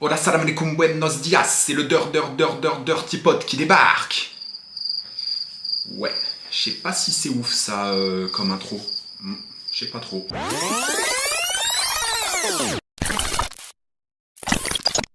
Hola, salam alaikum, buenos dias, c'est le Dirty Pot qui débarque. Ouais, je sais pas si c'est ouf ça comme intro. Je sais pas trop.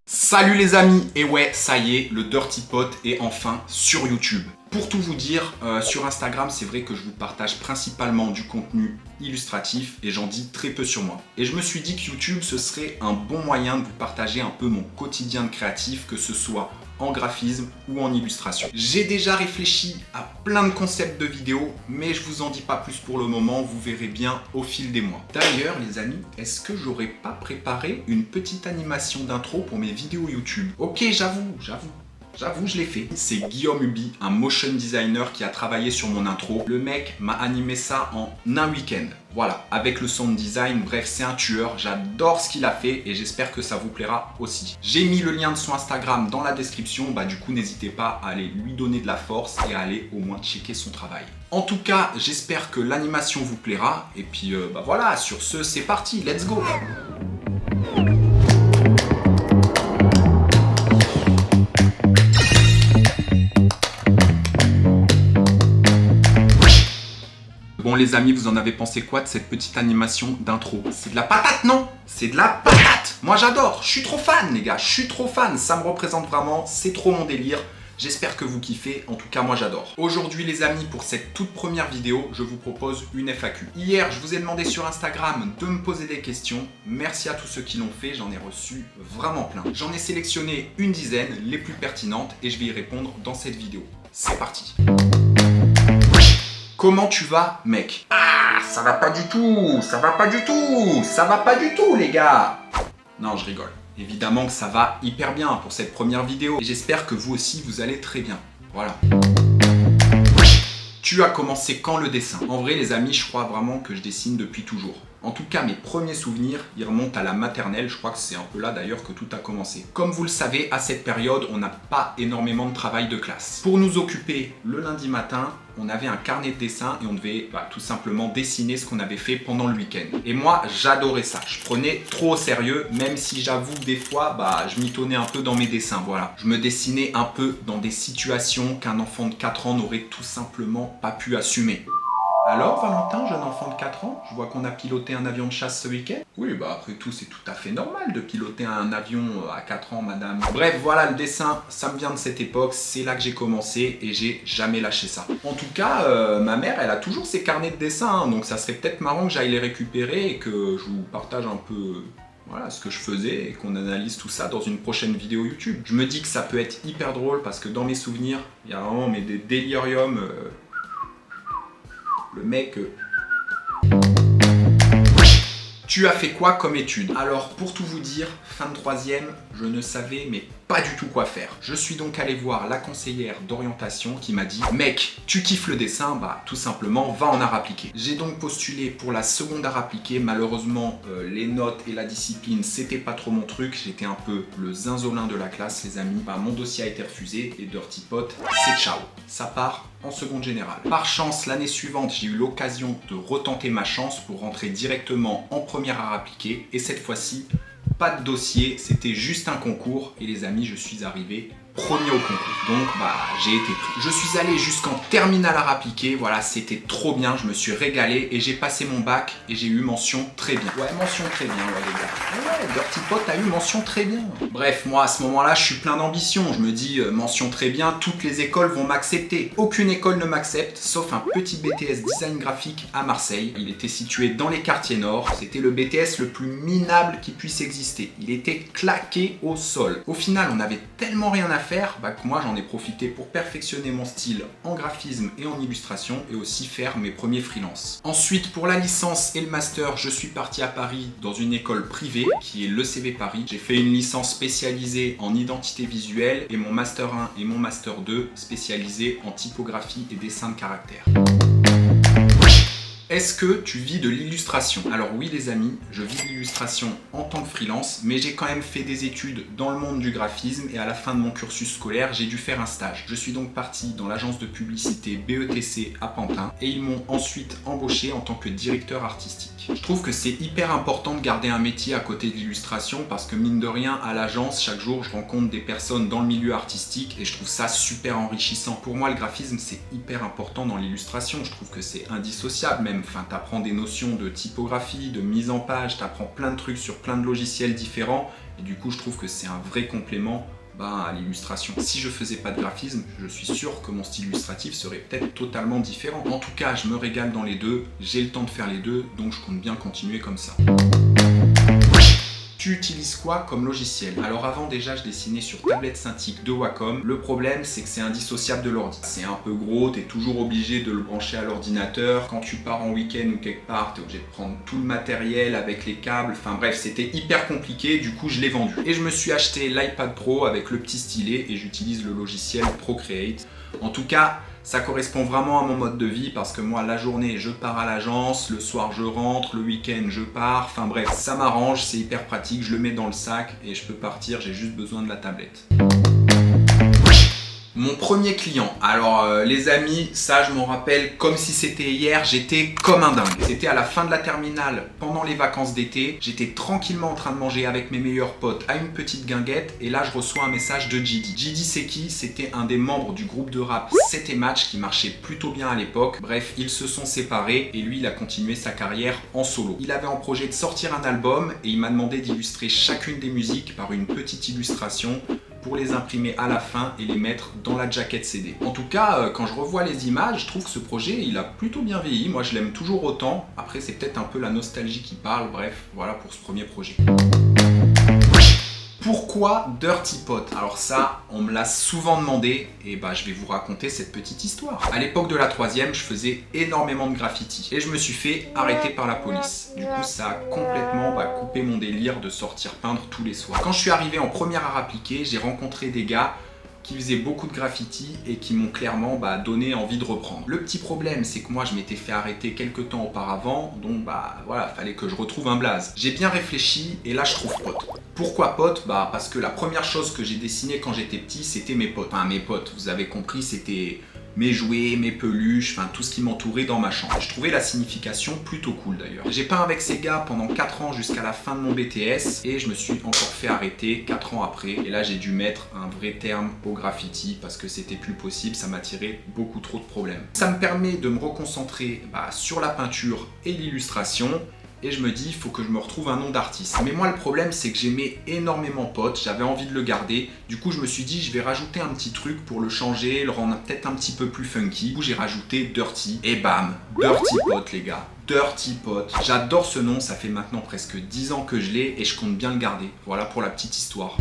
Salut les amis, et ouais, ça y est, le Dirty Pot est enfin sur YouTube. Pour tout vous dire, sur Instagram, c'est vrai que je vous partage principalement du contenu illustratif et j'en dis très peu sur moi. Et je me suis dit que YouTube, ce serait un bon moyen de vous partager un peu mon quotidien de créatif, que ce soit en graphisme ou en illustration. J'ai déjà réfléchi à plein de concepts de vidéos, mais je vous en dis pas plus pour le moment, vous verrez bien au fil des mois. D'ailleurs les amis, est-ce que j'aurais pas préparé une petite animation d'intro pour mes vidéos YouTube? Ok, j'avoue, je l'ai fait. C'est Guillaume Ubi, un motion designer qui a travaillé sur mon intro. Le mec m'a animé ça en un week-end. Voilà, avec le sound design, bref, c'est un tueur. J'adore ce qu'il a fait et j'espère que ça vous plaira aussi. J'ai mis le lien de son Instagram dans la description. Du coup, n'hésitez pas à aller lui donner de la force et à aller au moins checker son travail. En tout cas, j'espère que l'animation vous plaira. Et puis, voilà, sur ce, c'est parti, let's go! Bon les amis, vous en avez pensé quoi de cette petite animation d'intro? C'est de la patate, non? C'est de la patate! Moi j'adore, je suis trop fan les gars, je suis trop fan, ça me représente vraiment, c'est trop mon délire. J'espère que vous kiffez, en tout cas moi j'adore. Aujourd'hui les amis, pour cette toute première vidéo, je vous propose une FAQ. Hier, je vous ai demandé sur Instagram de me poser des questions. Merci à tous ceux qui l'ont fait, j'en ai reçu vraiment plein. J'en ai sélectionné une dizaine, les plus pertinentes, et je vais y répondre dans cette vidéo. C'est parti! Comment tu vas, mec? Ah, ça va pas du tout, ça va pas du tout, ça va pas du tout, les gars. Non, je rigole. Évidemment que ça va hyper bien pour cette première vidéo. Et j'espère que vous aussi, vous allez très bien. Voilà. Tu as commencé quand le dessin? En vrai, les amis, je crois vraiment que je dessine depuis toujours. En tout cas, mes premiers souvenirs, ils remontent à la maternelle. Je crois que c'est un peu là d'ailleurs que tout a commencé. Comme vous le savez, à cette période, on n'a pas énormément de travail de classe. Pour nous occuper le lundi matin, on avait un carnet de dessin et on devait tout simplement dessiner ce qu'on avait fait pendant le week-end. Et moi, j'adorais ça. Je prenais trop au sérieux, même si j'avoue des fois, je mitonnais un peu dans mes dessins. Voilà. Je me dessinais un peu dans des situations qu'un enfant de 4 ans n'aurait tout simplement pas pu assumer. Alors Valentin, jeune enfant de 4 ans, je vois qu'on a piloté un avion de chasse ce week-end. Oui, après tout, c'est tout à fait normal de piloter un avion à 4 ans, madame. Bref, voilà, le dessin, ça me vient de cette époque, c'est là que j'ai commencé et j'ai jamais lâché ça. En tout cas, ma mère, elle a toujours ses carnets de dessin, donc ça serait peut-être marrant que j'aille les récupérer et que je vous partage un peu... Voilà ce que je faisais et qu'on analyse tout ça dans une prochaine vidéo YouTube. Je me dis que ça peut être hyper drôle parce que dans mes souvenirs, il y a vraiment des déliriums... Le mec... Tu as fait quoi comme étude? Alors, pour tout vous dire, fin de 3e, je ne savais mais pas du tout quoi faire. Je suis donc allé voir la conseillère d'orientation qui m'a dit « Mec, tu kiffes le dessin, tout simplement, va en art appliqué. » J'ai donc postulé pour la seconde art appliqué. Malheureusement, les notes et la discipline, c'était pas trop mon truc. J'étais un peu le zinzolin de la classe, les amis. Mon dossier a été refusé et Dirty Pot, c'est ciao. Ça part en seconde générale. Par chance, l'année suivante, j'ai eu l'occasion de retenter ma chance pour rentrer directement en première art appliqué. Et cette fois-ci, pas de dossier, c'était juste un concours. Et les amis, je suis arrivé premier au concours. Donc, j'ai été pris. Je suis allé jusqu'en terminale art appliqué. Voilà, c'était trop bien. Je me suis régalé et j'ai passé mon bac et j'ai eu mention très bien. Ouais, mention très bien, les gars. Ouais, Dirty Pot a eu mention très bien. Bref, moi, à ce moment-là, je suis plein d'ambition. Je me dis, mention très bien, toutes les écoles vont m'accepter. Aucune école ne m'accepte, sauf un petit BTS design graphique à Marseille. Il était situé dans les quartiers nord. C'était le BTS le plus minable qui puisse exister. Il était claqué au sol. Au final, on avait tellement rien à faire que moi j'en ai profité pour perfectionner mon style en graphisme et en illustration et aussi faire mes premiers freelances. Ensuite, pour la licence et le master, je suis parti à Paris dans une école privée qui est l'ECV Paris. J'ai fait une licence spécialisée en identité visuelle et mon master 1 et mon master 2 spécialisés en typographie et dessin de caractère. Est-ce que tu vis de l'illustration? Alors oui les amis, je vis de l'illustration en tant que freelance, mais j'ai quand même fait des études dans le monde du graphisme et à la fin de mon cursus scolaire, j'ai dû faire un stage. Je suis donc parti dans l'agence de publicité BETC à Pantin et ils m'ont ensuite embauché en tant que directeur artistique. Je trouve que c'est hyper important de garder un métier à côté de l'illustration parce que mine de rien, à l'agence, chaque jour, je rencontre des personnes dans le milieu artistique et je trouve ça super enrichissant. Pour moi, le graphisme, c'est hyper important dans l'illustration. Je trouve que c'est indissociable même. Enfin, t'apprends des notions de typographie, de mise en page, t'apprends plein de trucs sur plein de logiciels différents et du coup, je trouve que c'est un vrai complément à l'illustration. Si je faisais pas de graphisme, je suis sûr que mon style illustratif serait peut-être totalement différent. En tout cas, je me régale dans les deux, j'ai le temps de faire les deux, donc je compte bien continuer comme ça. Tu utilises quoi comme logiciel? Alors avant déjà je dessinais sur tablette Cintiq de Wacom. Le problème c'est que c'est indissociable de l'ordi. C'est un peu gros, tu es toujours obligé de le brancher à l'ordinateur. Quand tu pars en week-end ou quelque part, tu es obligé de prendre tout le matériel avec les câbles. Enfin bref, c'était hyper compliqué, du coup je l'ai vendu. Et je me suis acheté l'iPad Pro avec le petit stylet et j'utilise le logiciel Procreate. En tout cas, ça correspond vraiment à mon mode de vie parce que moi, la journée, je pars à l'agence, le soir, je rentre, le week-end, je pars. Enfin bref, ça m'arrange, c'est hyper pratique, je le mets dans le sac et je peux partir, j'ai juste besoin de la tablette. Mon premier client, alors les amis, ça je m'en rappelle comme si c'était hier, j'étais comme un dingue. C'était à la fin de la terminale, pendant les vacances d'été, j'étais tranquillement en train de manger avec mes meilleurs potes à une petite guinguette et là je reçois un message de JD. JD c'est qui? C'était un des membres du groupe de rap C'était Match qui marchait plutôt bien à l'époque. Bref, ils se sont séparés et lui il a continué sa carrière en solo. Il avait en projet de sortir un album et il m'a demandé d'illustrer chacune des musiques par une petite illustration pour les imprimer à la fin et les mettre dans la jaquette CD. En tout cas, quand je revois les images, je trouve que ce projet, il a plutôt bien vieilli. Moi, je l'aime toujours autant. Après, c'est peut-être un peu la nostalgie qui parle. Bref, voilà pour ce premier projet. Pourquoi Dirty Pot? Alors ça, on me l'a souvent demandé et je vais vous raconter cette petite histoire. À l'époque de la troisième, je faisais énormément de graffiti et je me suis fait arrêter par la police. Du coup, ça a complètement coupé mon délire de sortir peindre tous les soirs. Quand je suis arrivé en première art appliquée, j'ai rencontré des gars qui faisaient beaucoup de graffiti et qui m'ont clairement donné envie de reprendre. Le petit problème, c'est que moi je m'étais fait arrêter quelques temps auparavant, donc voilà, fallait que je retrouve un blaze. J'ai bien réfléchi et là je trouve pote. Pourquoi pote? Parce que la première chose que j'ai dessinée quand j'étais petit, c'était mes potes. Enfin mes potes, vous avez compris, c'était mes jouets, mes peluches, enfin tout ce qui m'entourait dans ma chambre. Je trouvais la signification plutôt cool d'ailleurs. J'ai peint avec ces gars pendant 4 ans jusqu'à la fin de mon BTS et je me suis encore fait arrêter 4 ans après. Et là j'ai dû mettre un vrai terme au graffiti parce que c'était plus possible, ça m'attirait beaucoup trop de problèmes. Ça me permet de me reconcentrer sur la peinture et l'illustration. Et je me dis, il faut que je me retrouve un nom d'artiste. Mais moi, le problème, c'est que j'aimais énormément Pot, j'avais envie de le garder. Du coup, je me suis dit, je vais rajouter un petit truc pour le changer, le rendre peut-être un petit peu plus funky. Du coup, j'ai rajouté Dirty. Et bam, Dirty Pot, les gars. Dirty Pot. J'adore ce nom, ça fait maintenant presque 10 ans que je l'ai et je compte bien le garder. Voilà pour la petite histoire.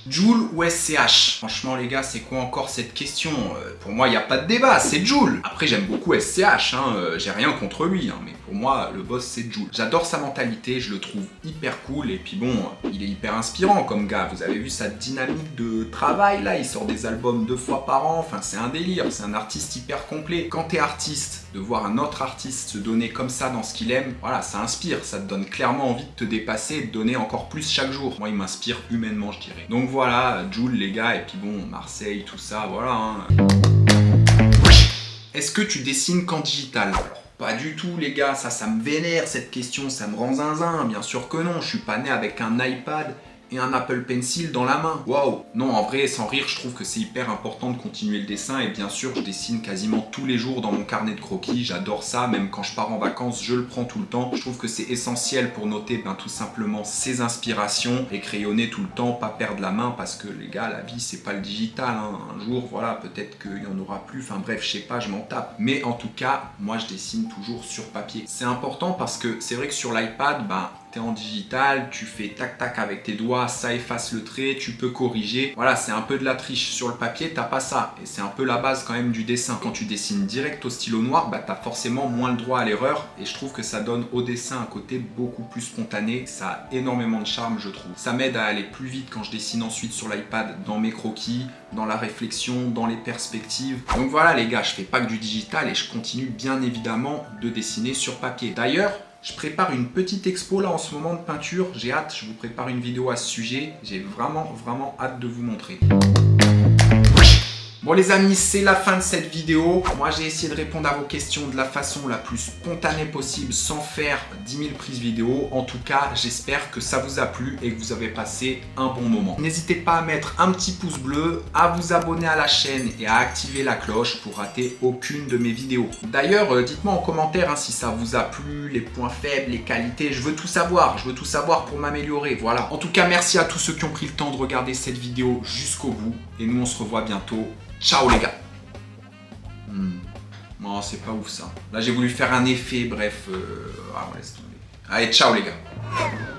Joule ou SCH? Franchement les gars, c'est quoi encore cette question? Pour moi, il n'y a pas de débat, c'est Joule. Après, j'aime beaucoup SCH, j'ai rien contre lui, mais pour moi, le boss, c'est Joule. J'adore sa mentalité, je le trouve hyper cool, et puis bon, il est hyper inspirant comme gars. Vous avez vu sa dynamique de travail, là, il sort des albums 2 fois par an, enfin, c'est un délire, c'est un artiste hyper complet. Quand t'es artiste, de voir un autre artiste se donner comme ça dans ce qu'il aime, voilà, ça inspire, ça te donne clairement envie de te dépasser et de donner encore plus chaque jour. Moi, il m'inspire humainement, je dirais. Donc voilà, Joule les gars, et puis bon, Marseille, tout ça, voilà. Est-ce que tu dessines qu'en digital? Alors, pas du tout les gars, ça me vénère cette question, ça me rend zinzin, bien sûr que non, je suis pas né avec un iPad et un Apple Pencil dans la main. Waouh! Non, en vrai, sans rire, je trouve que c'est hyper important de continuer le dessin et bien sûr, je dessine quasiment tous les jours dans mon carnet de croquis. J'adore ça, même quand je pars en vacances, je le prends tout le temps. Je trouve que c'est essentiel pour noter tout simplement ses inspirations et crayonner tout le temps, pas perdre la main parce que les gars, la vie, c'est pas le digital. Un jour, voilà, peut-être qu'il y en aura plus. Enfin bref, je sais pas, je m'en tape. Mais en tout cas, moi, je dessine toujours sur papier. C'est important parce que c'est vrai que sur l'iPad, tu es en digital, tu fais tac tac avec tes doigts, ça efface le trait, tu peux corriger. Voilà, c'est un peu de la triche. Sur le papier, t'as pas ça. Et c'est un peu la base quand même du dessin. Quand tu dessines direct au stylo noir, bah t'as forcément moins le droit à l'erreur. Et je trouve que ça donne au dessin un côté beaucoup plus spontané. Ça a énormément de charme, je trouve. Ça m'aide à aller plus vite quand je dessine ensuite sur l'iPad, dans mes croquis, dans la réflexion, dans les perspectives. Donc voilà les gars, je fais pas que du digital et je continue bien évidemment de dessiner sur papier. D'ailleurs, je prépare une petite expo là en ce moment de peinture. J'ai hâte, je vous prépare une vidéo à ce sujet. J'ai vraiment hâte de vous montrer. Bon les amis, c'est la fin de cette vidéo. Moi j'ai essayé de répondre à vos questions de la façon la plus spontanée possible sans faire 10 000 prises vidéo. En tout cas, j'espère que ça vous a plu et que vous avez passé un bon moment. N'hésitez pas à mettre un petit pouce bleu, à vous abonner à la chaîne et à activer la cloche pour rater aucune de mes vidéos. D'ailleurs, dites-moi en commentaire si ça vous a plu, les points faibles, les qualités. Je veux tout savoir pour m'améliorer. Voilà. En tout cas, merci à tous ceux qui ont pris le temps de regarder cette vidéo jusqu'au bout. Et nous, on se revoit bientôt. Ciao les gars. Non, c'est pas ouf ça. Là j'ai voulu faire un effet, bref. Ah ouais, laisse tomber. Allez, ciao les gars.